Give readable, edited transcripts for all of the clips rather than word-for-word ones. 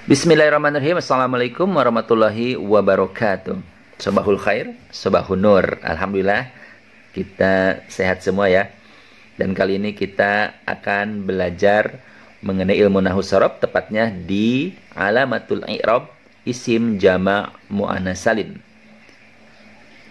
Bismillahirrahmanirrahim. Assalamualaikum warahmatullahi wabarakatuh. Sobahul khair, sobahul nur. Alhamdulillah kita sehat semua ya. Dan kali ini kita akan belajar mengenai ilmu nahwu shorof, tepatnya di alamatul i'rab isim jama' muannas salim.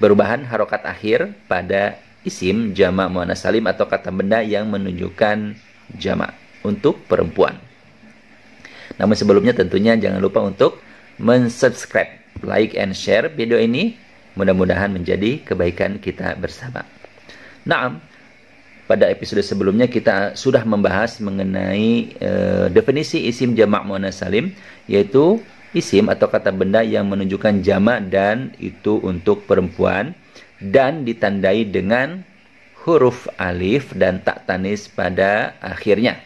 Perubahan harokat akhir pada isim jama' muannas salim atau kata benda yang menunjukkan jama' untuk perempuan. Namun sebelumnya tentunya jangan lupa untuk mensubscribe, like, and share video ini. Mudah-mudahan menjadi kebaikan kita bersama. Nah, pada episode sebelumnya kita sudah membahas mengenai definisi isim jama' muannas salim, yaitu isim atau kata benda yang menunjukkan jama' dan itu untuk perempuan dan ditandai dengan huruf alif dan tak tanis pada akhirnya.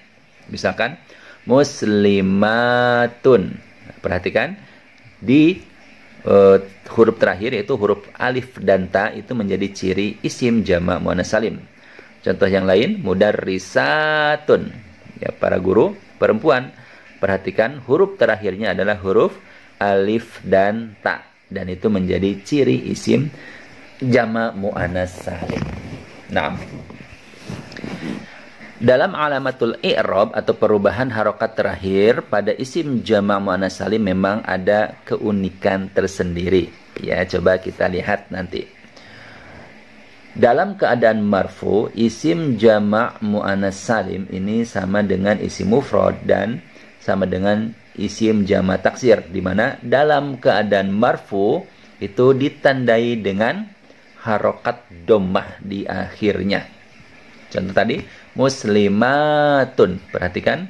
Misalkan muslimatun. Perhatikan di huruf terakhir yaitu huruf alif dan ta itu menjadi ciri isim jama' muannas salim. Contoh yang lain, mudarrisatun. Ya, para guru perempuan. Perhatikan huruf terakhirnya adalah huruf alif dan ta dan itu menjadi ciri isim jama' muannas salim. Nah, dalam alamatul i'rab atau perubahan harokat terakhir pada isim jama' muannas salim memang ada keunikan tersendiri. Ya, coba kita lihat nanti. Dalam keadaan marfu, isim jama' muannas salim ini sama dengan isim mufrad dan sama dengan isim jama' taksir, di mana dalam keadaan marfu itu ditandai dengan harokat dhammah di akhirnya. Contoh tadi muslimatun. Perhatikan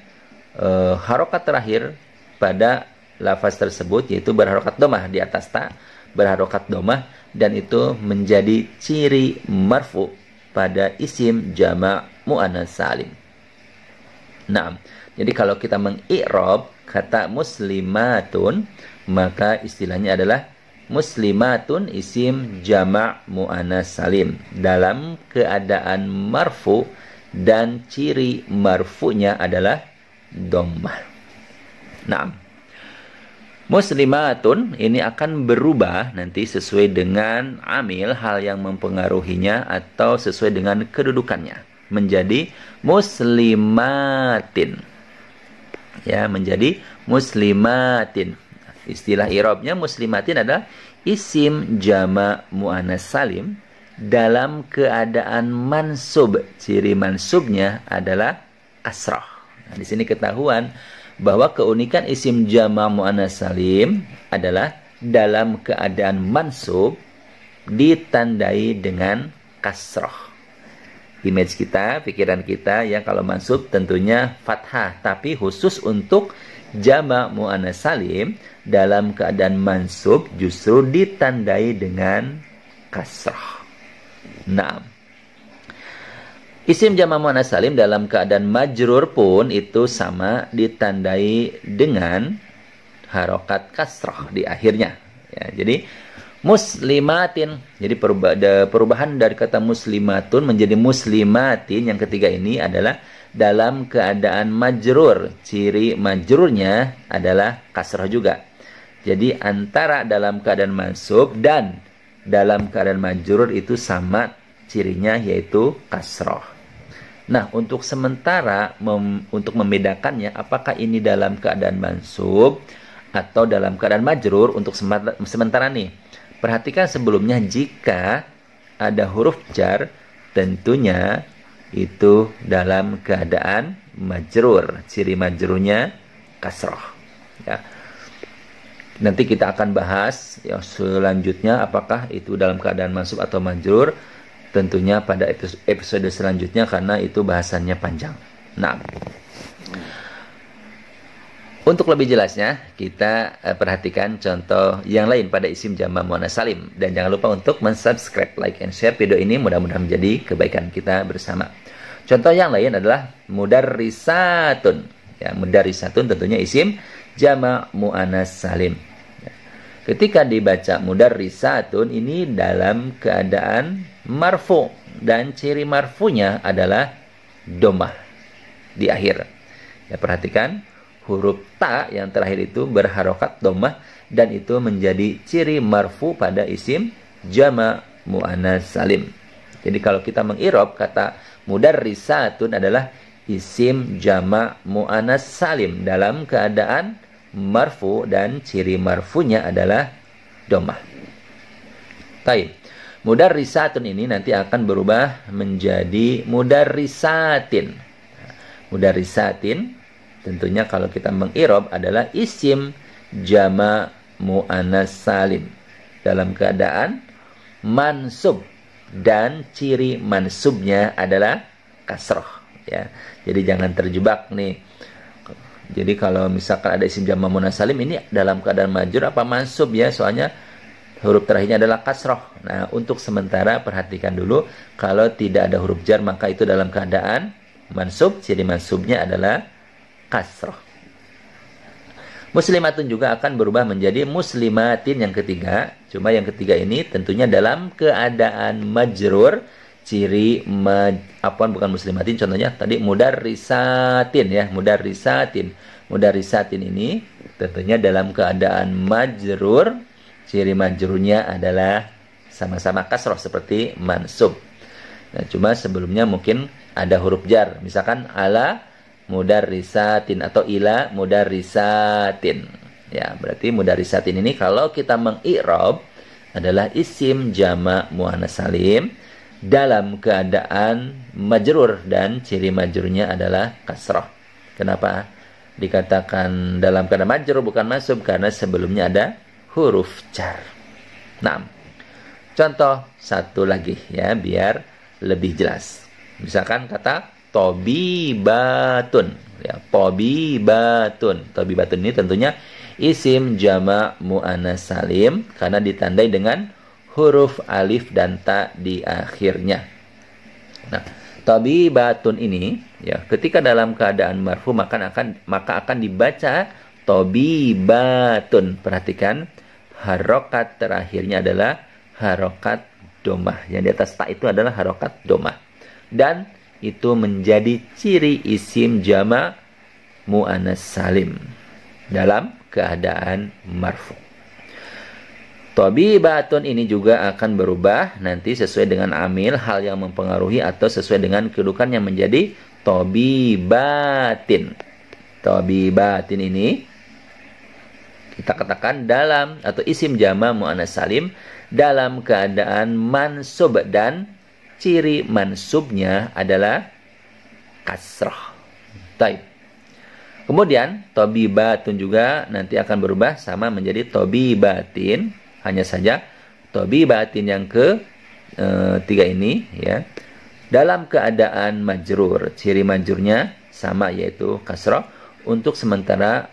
harokat terakhir pada lafaz tersebut yaitu berharokat dhammah, di atas ta berharokat dhammah dan itu menjadi ciri marfu pada isim jama' muannas salim. Nah, jadi kalau kita mengi'rab kata muslimatun, maka istilahnya adalah muslimatun isim jama' muannas salim dalam keadaan marfu dan ciri marfunya adalah dhammah. Nah, muslimatun ini akan berubah nanti sesuai dengan amil, hal yang mempengaruhinya atau sesuai dengan kedudukannya menjadi muslimatin. Ya, menjadi muslimatin. Istilah i'rabnya muslimatin adalah isim jama' muannas salim dalam keadaan mansub. Ciri mansubnya adalah kasrah. Nah, di sini ketahuan bahwa keunikan isim jama' muannas salim adalah dalam keadaan mansub ditandai dengan kasrah. Image kita, pikiran kita yang kalau mansub tentunya fathah, tapi khusus untuk jama' muannas salim dalam keadaan mansub justru ditandai dengan kasrah. Nah, isim jama' muannas salim dalam keadaan majrur pun itu sama ditandai dengan harokat kasrah di akhirnya. Ya, jadi muslimatin. Jadi perubahan dari kata muslimatun menjadi muslimatin yang ketiga ini adalah dalam keadaan majrur. Ciri majrurnya adalah kasrah juga. Jadi antara dalam keadaan mansub dan dalam keadaan majrur itu sama cirinya yaitu kasrah. Nah, untuk sementara untuk membedakannya apakah ini dalam keadaan mansub atau dalam keadaan majrur, untuk sementara nih. Perhatikan sebelumnya jika ada huruf jar tentunya itu dalam keadaan majrur. Ciri majrurnya kasrah. Ya. Nanti kita akan bahas ya, selanjutnya apakah itu dalam keadaan mansub atau majrur. Tentunya pada episode selanjutnya karena itu bahasannya panjang. Nah, untuk lebih jelasnya kita perhatikan contoh yang lain pada isim jama' muannas salim. Dan jangan lupa untuk mensubscribe, like, and share video ini. Mudah-mudahan menjadi kebaikan kita bersama. Contoh yang lain adalah mudarrisatun. Ya, mudarrisatun tentunya isim jama' muannas salim. Ketika dibaca mudarrisatun ini dalam keadaan marfu dan ciri marfunya adalah dhammah di akhir. Ya, perhatikan huruf ta yang terakhir itu berharokat dhammah dan itu menjadi ciri marfu pada isim jama' muannats salim. Jadi kalau kita mengirob kata mudarrisatun adalah isim jama' muannats salim dalam keadaan marfu dan ciri marfunya adalah dhammah. Taib. Mudarrisatun ini nanti akan berubah menjadi mudarrisatin. Mudarrisatin tentunya kalau kita mengirob adalah isim jama' muannats salim dalam keadaan mansub dan ciri mansubnya adalah kasroh ya. Jadi jangan terjebak nih. Jadi kalau misalkan ada isim jama' muannats salim ini dalam keadaan majrur apa mansub ya, soalnya huruf terakhirnya adalah kasroh. Nah, untuk sementara perhatikan dulu kalau tidak ada huruf jar maka itu dalam keadaan mansub, ciri mansubnya adalah kasroh. Muslimatun juga akan berubah menjadi muslimatin yang ketiga. Cuma yang ketiga ini tentunya dalam keadaan majrur, ciri bukan muslimatin, contohnya tadi mudarrisatin ya, mudarrisatin. Mudarrisatin ini tentunya dalam keadaan majrur, ciri majrurnya adalah sama-sama kasroh seperti mansub. Nah, cuma sebelumnya mungkin ada huruf jar, misalkan ala mudarrisatin atau ila mudarrisatin. Ya, berarti mudarrisatin ini kalau kita mengi'rab adalah isim jama' muannats salim dalam keadaan majrur dan ciri majrurnya adalah kasroh. Kenapa dikatakan dalam keadaan majrur bukan mansub? Karena sebelumnya ada huruf jar. Nah, contoh satu lagi ya biar lebih jelas. Misalkan kata tobibatun ya, tobibatun. Tobibatun ini tentunya isim jama' muannats salim karena ditandai dengan huruf alif dan ta di akhirnya. Nah, tobibatun ini ya ketika dalam keadaan marfu maka akan dibaca tobibatun. Perhatikan harokat terakhirnya adalah harokat dhammah. Yang di atas ta itu adalah harokat dhammah. Dan itu menjadi ciri isim jama' muannats salim dalam keadaan marfu. Tobibatun ini juga akan berubah nanti sesuai dengan amil, hal yang mempengaruhi atau sesuai dengan kedudukan yang menjadi tobibatin. Tobibatin ini kita katakan dalam atau isim jama' muannats salim dalam keadaan mansub dan ciri mansubnya adalah kasrah. Taib. Kemudian tobibatun juga nanti akan berubah sama menjadi tobibatin. Hanya saja tobibatin yang tiga ini ya dalam keadaan majrur, ciri majrurnya sama yaitu kasrah. Untuk sementara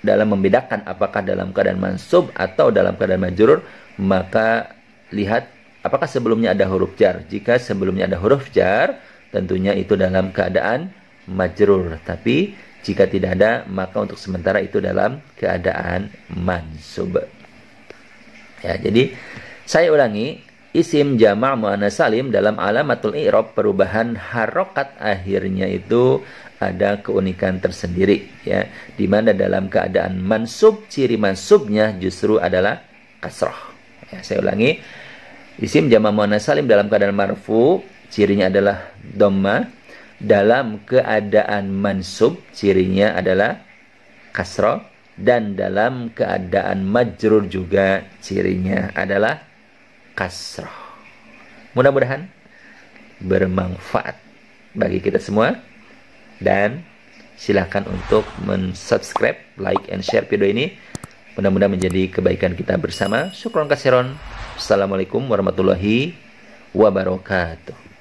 dalam membedakan apakah dalam keadaan mansub atau dalam keadaan majrur, maka lihat apakah sebelumnya ada huruf jar. Jika sebelumnya ada huruf jar, tentunya itu dalam keadaan majrur. Tapi jika tidak ada, maka untuk sementara itu dalam keadaan mansub. Ya, jadi saya ulangi, isim jama' muannats salim dalam alamatul i'rab perubahan harokat akhirnya itu ada keunikan tersendiri ya, di mana dalam keadaan mansub ciri mansubnya justru adalah kasrah. Ya, saya ulangi, isim jama' muannats salim dalam keadaan marfu cirinya adalah dhammah, dalam keadaan mansub cirinya adalah kasrah, dan dalam keadaan majrur juga cirinya adalah kasrah. Mudah-mudahan bermanfaat bagi kita semua, dan silakan untuk subscribe, like, and share video ini. Mudah-mudahan menjadi kebaikan kita bersama. Syukron kasiron. Assalamualaikum warahmatullahi wabarakatuh.